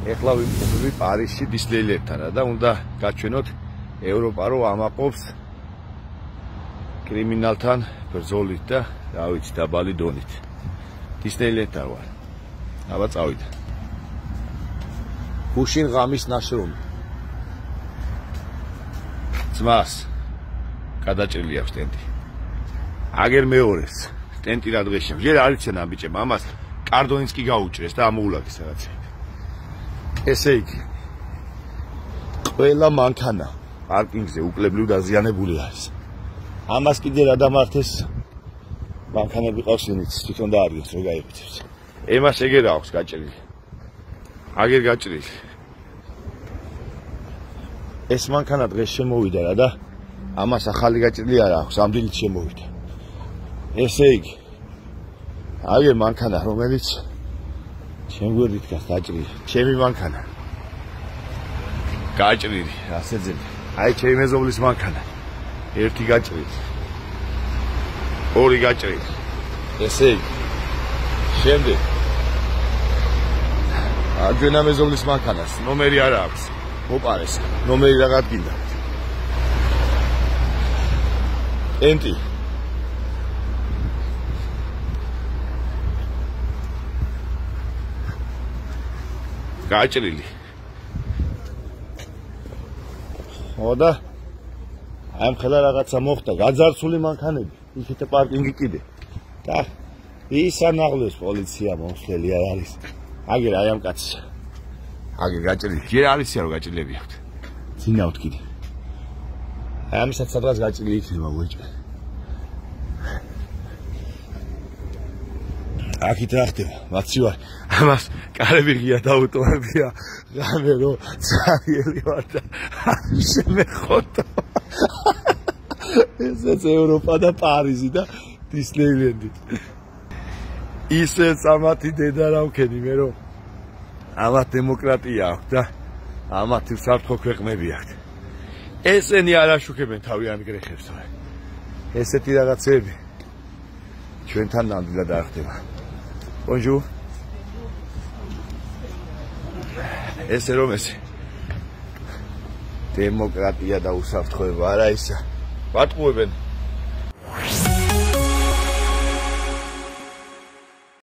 ეხლა ვიმყოფები პარიზში დისლეილერთან და უნდა გაჩვენოთ ევროპა რო ამაყობს კრიმინალთან ბრძოლით და რა ვიცი დაბალი დონით. დისლეილერთან ვარ. აბა წავიდე. გუშინ ღამის ნაშრომი. ძმას გადაჭრილი აქვს ტენტი. აგერ მეორეს ტენტი რა დღეშია. ჯერ არ იციან ამ ბიჭებმა ამას კარდონიც კი გაუჭრეს და ამოულაგეს რაღაცა. ესე იგი ყველა მანქანა პარკინგზე უკლებლივ დაზიანებული არის. ამას კიდე რა დამართეს მანქანები ყავს ინიც თვითონ დაარგეს რომ გაიყიდებს. ემას ეგერ აქვს გაჭრილი. აგერ გაჭრილი. ეს მანქანა დღეს შემოვიდა რა და ამას ახალი გაჭრილი არ აქვს, ამდენით შემოვიდა. ესე იგი აგერ მანქანა რომელიც ჩემ გვერდით დგას დაჭრილი. ჩემი მანქანა. გაჭრილი, ასე ძილი. აი ჩემი მეზობლის მანქანა. ერთი გაჭრილი. ორი გაჭრილი. ესე იგი. შემდეგ. აჯენა მეზობლის მანქანას ნომერი არ აქვს. მოპარეს. ნომერი რა გადგინდა. ტენტი. გაჭრილი. ხოდა ამ ხელა რაღაცა მოხდა, გაძარცული მანქანები, იქით პარკინგი კიდე. და ის ანაღლებს პოლიცია მომხდელი არ არის. აგერ აი ამ კაცს. აგერ გაჭრილი. ჯერ არისია რომ გაჭრილები აქვთ. ძინავთ კიდე. აი ამისაც სადღაც გაჭრილი იქნება მოიჭრა. აქეთ რა ხდება? მაცივარ. ამას კარები ღია დაუტოვებია. რამე რომ ძაიელი ვარ და შემეხოთო. ესეც ევროპა და პარიზი და დისლეილენდი. ისე სამათი დედა რა ვქენი მე რომ ამათ დემოკრატია აქვს და ამათ უსაფრთხო ქვეყნები აქვს. ესენი არ აშუქებენ თავიანთ გრეხებს. ესეთი რაღაცები ჩვენთან ნამდვილად არ ხდება. Bonjour. ესე რომ ესე დემოკრატია და უსაფრთხოება არა ისა. ვატყუებენ